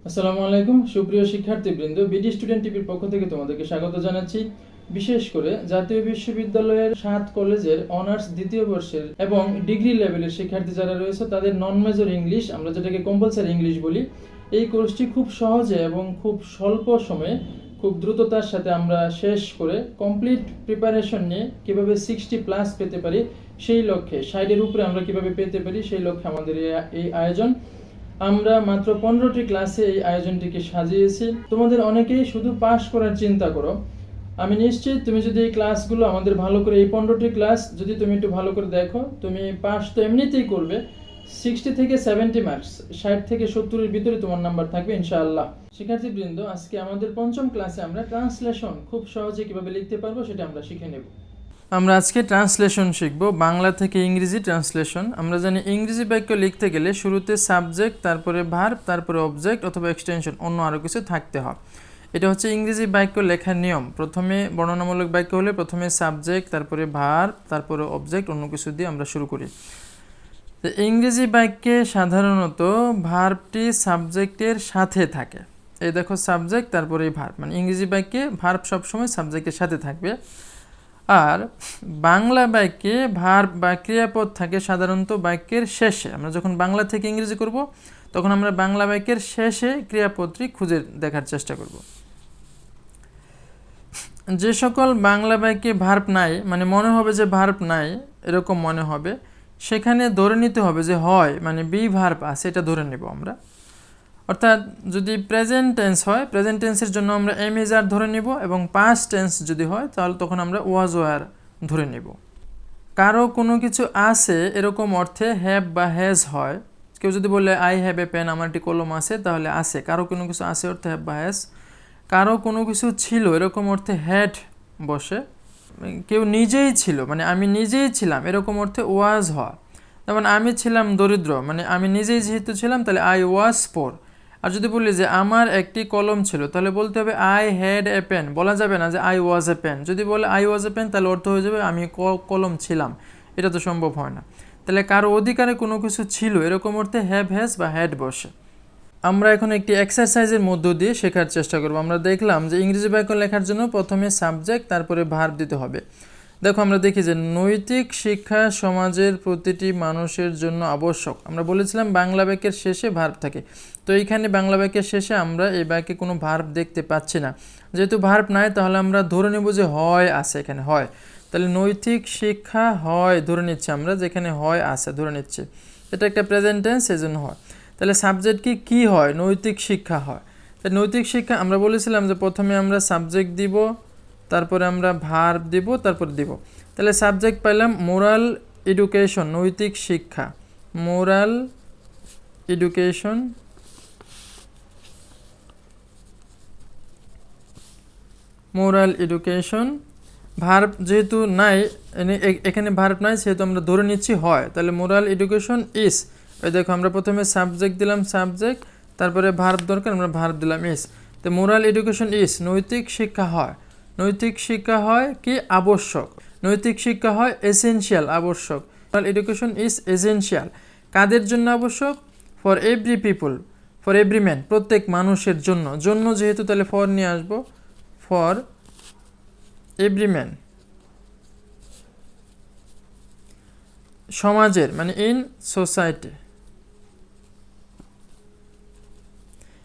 আসসালামু আলাইকুম সুপ্রিয় শিক্ষার্থীবৃন্দ, বিডি স্টুডেন্ট টিভির পক্ষ থেকে তোমাদেরকে স্বাগত জানাচ্ছি। বিশেষ করে জাতীয় বিশ্ববিদ্যালয়ের 7 কলেজের অনার্স দ্বিতীয় বর্ষের এবং ডিগ্রি লেভেলের শিক্ষার্থী যারা রয়েছে তাদের নন মেজর ইংলিশ, আমরা যেটাকে কম্পালসারি ইংলিশ বলি, এই কোর্সটি খুব সহজে এবং খুব স্বল্প সময়ে খুব দ্রুততার সাথে আমরা শেষ করে কমপ্লিট প্রিপারেশন নিয়ে কীভাবে 60+ পেতে পারি সেই লক্ষ্যে, 60-এর উপরে আমরা কীভাবে পেতে পারি সেই লক্ষ্যে আমাদের এই আয়োজন। আমরা মাত্র 15টি ক্লাসে এই আয়োজনটিকে সাজিয়েছি। তোমাদের অনেকেই শুধু পাস করার চিন্তা করো। আমি নিশ্চিত তুমি যদি এই ক্লাসগুলো আমাদের ভালো করে, এই 15টি ক্লাস যদি তুমি একটু ভালো করে দেখো, তুমি পাস তো এমনিতেই করবে। 60 থেকে 70 মার্কস, 60 থেকে 70-এর ভিতরে তোমার নাম্বার থাকবে ইনশাআল্লাহ। শিক্ষার্থীবৃন্দ, আজকে আমাদের পঞ্চম ক্লাসে আমরা ট্রান্সলেশন খুব সহজে কিভাবে লিখতে পারবো সেটা আমরা শিখে নেব। আমরা আজকে ট্রান্সলেশন শিখব, বাংলা থেকে ইংরেজি ট্রান্সলেশন। আমরা জানি ইংরেজি বাক্য লিখতে গেলে শুরুতে সাবজেক্ট, তারপরে ভার্ব, তারপরে অবজেক্ট অথবা এক্সটেনশন, অন্য আরও কিছু থাকতে হয়। এটা হচ্ছে ইংরেজি বাক্য লেখার নিয়ম। প্রথমে বর্ণনামূলক বাক্য হলে প্রথমে সাবজেক্ট, তারপরে ভার্ব, তারপরে অবজেক্ট, অন্য কিছু দিয়ে আমরা শুরু করি। তো ইংরেজি বাক্যে সাধারণত ভার্বটি সাবজেক্টের সাথে থাকে। এই দেখো সাবজেক্ট, তারপরে ভার্ব, মানে ইংরেজি বাক্যে ভার্ব সবসময় সাবজেক্টের সাথে থাকবে। আর বাংলা বাক্যে ভার্ব বা ক্রিয়াপদ থাকে সাধারণত বাক্যের শেষে। আমরা যখন বাংলা থেকে ইংরেজি করব তখন আমরা বাংলা বাক্যের শেষে ক্রিয়াপদটি খুঁজে দেখার চেষ্টা করব। যে সকল বাংলা বাক্যে ভার্ব নাই, মানে মনে হবে যে ভার্ব নাই এরকম মনে হবে, সেখানে ধরে নিতে হবে যে হয়, মানে বি ভার্ব আছে, এটা ধরে নেব আমরা। অর্থাৎ যদি প্রেজেন্ট টেন্স হয়, প্রেজেন্ট টেন্সের জন্য আমরা এম ইজ আর ধরে নিব, এবং পাস্ট টেন্স যদি হয় তাহলে তখন আমরা ওয়াজ ওয়ার ধরে নিব। কারো কোনো কিছু আছে এরকম অর্থে হ্যাভ বা হ্যাজ হয়। কেউ যদি বলে আই হ্যাভ এ পেন, আমার একটি কলম আছে, তাহলে আছে। কারো কোনো কিছু আছে অর্থে হ্যাভ বা হ্যাজ। কারো কোনো কিছু ছিল এরকম অর্থে হ্যাড বসে। কেউ নিজেই ছিল, মানে আমি নিজেই ছিলাম, এরকম অর্থে ওয়াজ হয়। যেমন আমি ছিলাম দরিদ্র, মানে আমি নিজেই যেহেতু ছিলাম তাহলে আই ওয়াজ পোর। আর যদি বলি যে আমার একটি কলম ছিল, তাহলে বলতে হবে আই হ্যাড এ পেন। বলা যাবে না যে আই ওয়াজ এ পেন। যদি বলে আই ওয়াজ এ পেন তাহলে অর্থ হয়ে যাবে আমি কলম ছিলাম। এটা তো সম্ভব হয় না। তাহলে কারো অধিকারে কোনো কিছু ছিল এরকম অর্থে হ্যাভ, হ্যাজ বা হ্যাড বসে। আমরা এখন একটি এক্সারসাইজের মধ্য দিয়ে শেখার চেষ্টা করব। আমরা দেখলাম যে ইংরেজি বাক্য লেখার জন্য প্রথমে সাবজেক্ট, তারপরে ভার্ব দিতে হবে। দেখো আমরা দেখি যে নৈতিক শিক্ষা সমাজের প্রতিটি মানুষের জন্য আবশ্যক। আমরা বলেছিলাম বাংলা বাক্যের শেষে ভার্ব থাকে, তো এইখানে বাংলা বাক্যের শেষে আমরা এই বাক্যে কোনো ভার্ব দেখতে পাচ্ছি না। যেহেতু ভার্ব নাই তাহলে আমরা ধরে নেব যে হয় আছে, এখানে হয়। তাহলে নৈতিক শিক্ষা হয় ধরে নিচ্ছি আমরা, যেখানে হয় আছে ধরে নিচ্ছি। এটা একটা প্রেজেন্ট টেন্স, সেজন্য হয়। তাহলে সাবজেক্ট কি হয়? নৈতিক শিক্ষা হয়। তাই নৈতিক শিক্ষা আমরা বলেছিলাম যে প্রথমে আমরা সাবজেক্ট দিব, তারপরে আমরা ভার্ব দিব, তারপরে দিব। তাহলে সাবজেক্ট পাইলাম মোরাল এডুকেশন, নৈতিক শিক্ষা, moral education. Moral education. Verb যেহেতু নাই, এখানে ভার্ব নাই, সেহেতু আমরা ধরে নিচ্ছি হয়। তাহলে মোরাল এডুকেশন ইস। ওই দেখো আমরা প্রথমে সাবজেক্ট দিলাম সাবজেক্ট, তারপরে ভার্ব দরকার, আমরা ভার্ব দিলাম ইস। তো মোরাল এডুকেশন ইস, নৈতিক শিক্ষা হয়। নৈতিক শিক্ষা হয় কি? আবশ্যক। নৈতিক শিক্ষা হয় এসেনশিয়াল, আবশ্যক। Moral education is essential. কাদের জন্য আবশ্যক? For every people, for every man, প্রত্যেক মানুষের জন্য। জন্য যেহেতু তাহলে ফর নিয়ে আসবো, ফর এভরি ম্যান। সমাজের মানে ইন সোসাইটি।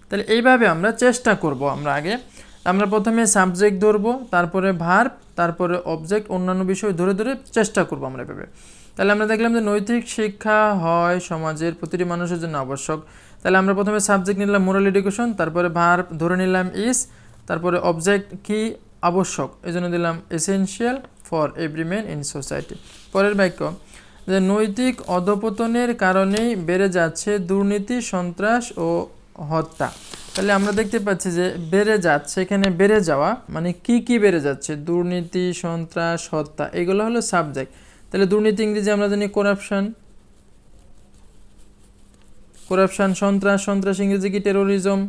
তাহলে এইভাবে আমরা চেষ্টা করব। আমরা প্রথমে সাবজেক্ট ধরবো, তারপরে ভার্ব, তারপরে অবজেক্ট, অন্যান্য বিষয় ধরে ধরে চেষ্টা করবো আমরা এভাবে। তাহলে আমরা দেখলাম যে নৈতিক শিক্ষা হয় সমাজের প্রতিটি মানুষের জন্য আবশ্যক। তাহলে আমরা প্রথমে সাবজেক্ট নিলাম মোরাল এডুকেশন, তারপরে ভার্ব ধরে নিলাম ইস, তারপরে অবজেক্ট কি? আবশ্যক, এই জন্য দিলাম essential for every man in society. পরের বাক্য যে নৈতিক অধপতনের কারণেই বেড়ে যাচ্ছে দুর্নীতি, সন্ত্রাস ও হত্যা। তাহলে আমরা দেখতে পাচ্ছি যে বেড়ে যাচ্ছে, এখানে বেড়ে যাওয়া মানে কি বেড়ে যাচ্ছে? দুর্নীতি, সন্ত্রাস, হত্যা, এগুলো হলো সাবজেক্ট। তাহলে দুর্নীতি ইংরেজি আমরা জানি করাপশন, করাপশন। সন্ত্রাস, সন্ত্রাস ইংরেজি কি? টেরোরিজম।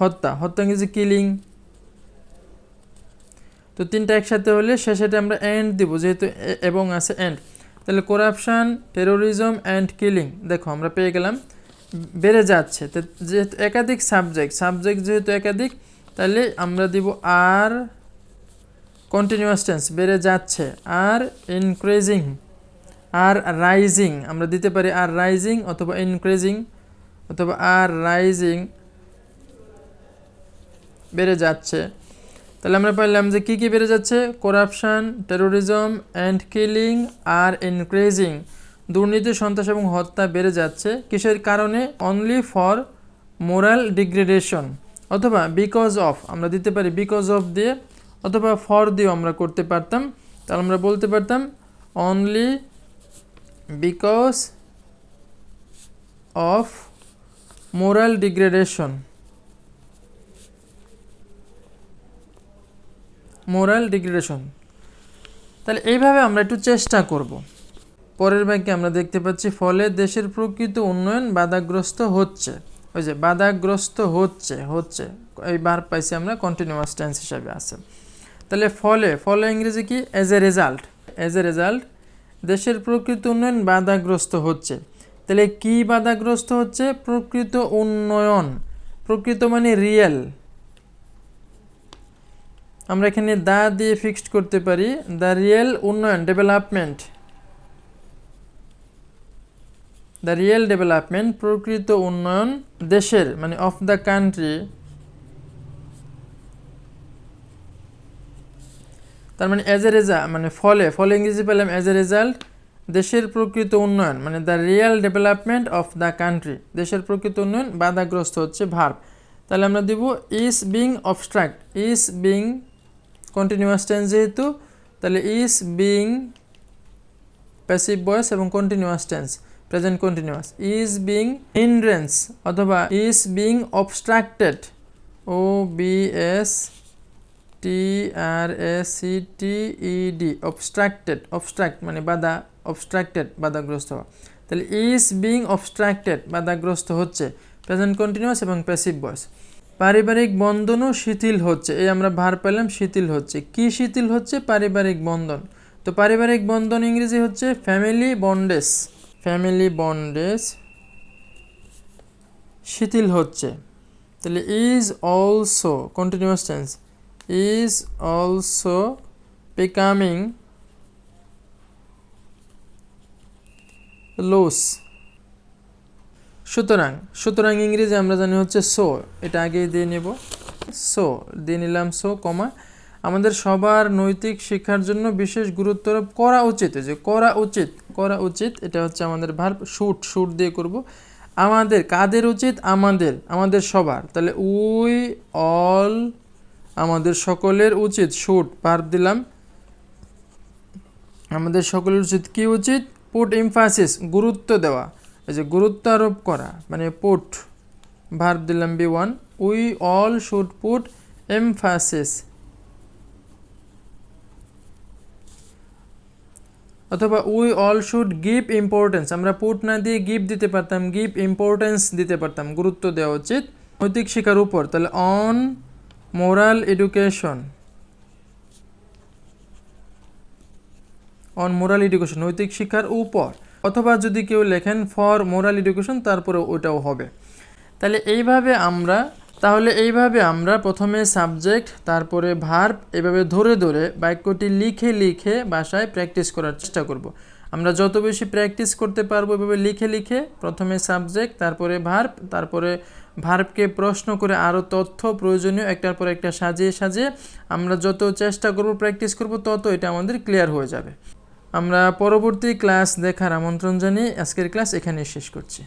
হত্যা, হত্যা ইংরেজি কিলিং। তো তিনটা একসাথে হলে শেষেটা আমরা এন্ড দিব, যেহেতু এবং আছে এন্ড। তাহলে করাপশন, টেরোরিজম অ্যান্ড কিলিং, দেখো আমরা পেয়ে গেলাম। বেড়ে যাচ্ছে, যেহেতু একাধিক সাবজেক্ট যেহেতু একাধিক, তাহলে আমরা দিব আর কন্টিনিউয়াস টেন্স বেড়ে যাচ্ছে, আর ইনক্রিজিং, আর রাইজিং আমরা দিতে পারি, আর রাইজিং অথবা ইনক্রিজিং অথবা আর রাইজিং বেড়ে যাচ্ছে। তাহলে আমরা পাইলাম যে কি কি বেড়ে যাচ্ছে, corruption, terrorism and killing R increasing, দুর্নীতি, সন্ত্রাস এবং হত্যা বেড়ে যাচ্ছে। কিসের কারণে, অনলি ফর মোরাল ডিগ্রেডেশন, অথবা বিকজ অফ আমরা দিতে পারি, বিকজ অফ দিয়ে, অথবা ফর দিয়েও আমরা করতে পারতাম। তাহলে আমরা বলতে পারতাম only because of moral degradation, moral degradation. তাহলে এইভাবে আমরা একটু চেষ্টা করব। পরের বাক্যে আমরা দেখতে পাচ্ছি, ফলে দেশের প্রকৃত উন্নয়ন বাধাগ্রস্ত হচ্ছে। ওই যে বাধাগ্রস্ত হচ্ছে এই ভার্ব পাইছি আমরা কন্টিনিউয়াস টেন্স হিসাবে আছে। তাহলে ফলে ইংরেজি কি, এজ এ রেজাল্ট দেশের প্রকৃত উন্নয়ন বাধাগ্রস্ত হচ্ছে। তাহলে কি বাধাগ্রস্ত হচ্ছে, প্রকৃত উন্নয়ন, প্রকৃত মানে রিয়েল, আমরা এখানে দা দিয়ে ফিক্সড করতে পারি, দ্য রিয়েল উন্নয়ন, ডেভেলপমেন্ট, দ্য রিয়েল ডেভেলপমেন্ট, প্রকৃত উন্নয়ন দেশের মানে অফ দ্য কান্ট্রি, তার মানে এজ এ রেজাল্ট মানে ফলে ইংরেজি পেলাম এজ এ রেজাল্ট, দেশের প্রকৃত উন্নয়ন মানে the real development of the country, দেশের প্রকৃত উন্নয়ন বাধাগ্রস্ত হচ্ছে, ভার্ব। তাহলে আমরা দিব is being obstruct, is being continuous tense যেহেতু, তাহলে ইজ বিং প্যাসিভ ভয়েস এবং continuous tense present continuous, is being hindrance অথবা is being obstructed, OBSTRACTED, obstruct মানে বাধা, অবস্ট্রাক্টেড বাধাগ্রস্ত হওয়া। তাহলে ইজ বিং অবস্ট্রাক্টেড বাধাগ্রস্ত হচ্ছে, প্রেজেন্ট কন্টিনিউয়াস এবং প্যাসিভ ভয়েস। পারিবারিক বন্ধনও শিথিল হচ্ছে, এই আমরা ভার পেলাম শিথিল হচ্ছে। কি শিথিল হচ্ছে, পারিবারিক বন্ধন। তো পারিবারিক বন্ধন ইংরেজি হচ্ছে ফ্যামিলি বন্ডেজ শিথিল হচ্ছে। তাহলে is also continuous tense, is also becoming loose. সুতরাং ইংরেজি আমরা জানি হচ্ছে সো, এটা আগেই দিয়ে নেব, সো দিয়ে নিলাম, সো কমা, আমাদের সবার নৈতিক শিক্ষার জন্য বিশেষ গুরুত্ব করা উচিত, যে করা উচিত এটা হচ্ছে আমাদের ভার্ব, শুট দিয়ে করব। আমাদের কাদের উচিত, আমাদের সবার, তাহলে উই অল আমাদের সকলের উচিত, শুট ভার্ব দিলাম, আমাদের সকলের উচিত কি উচিত, পুট এমফাসিস গুরুত্ব দেওয়া, এই যে গুরুত্ব আরোপ করা মানে পুট ভার্ব দিলাম B1, we all should put emphasis, অথবা we all should give importance, আমরা পুট না দিয়ে গিভ দিতে পারতাম, গিভ ইম্পর্টেন্স দিতে পারতাম, গুরুত্ব দেওয়া উচিত নৈতিক শিক্ষার উপর, তাহলে অন মোরাল এডুকেশন, নৈতিক শিক্ষার উপর, অথবা যদি কেউ লেখেন ফর মোরাল এডুকেশন তারপরে ওটাও হবে। তাহলে এইভাবে আমরা প্রথমে সাবজেক্ট তারপরে ভার্ব এভাবে ধরে বাক্যটি লিখে বাসায় প্র্যাকটিস করার চেষ্টা করব। আমরা যত বেশি প্র্যাকটিস করতে পারবো এভাবে লিখে প্রথমে সাবজেক্ট তারপরে ভার্ব, তারপরে ভার্বকে প্রশ্ন করে আরও তথ্য প্রয়োজনীয় একটার পর একটা সাজিয়ে আমরা যত চেষ্টা করব প্র্যাকটিস করব তত এটা আমাদের ক্লিয়ার হয়ে যাবে। আমরা পরবর্তী ক্লাস দেখার আমন্ত্রণ জানিয়ে আজকের ক্লাস এখানেই শেষ করছি।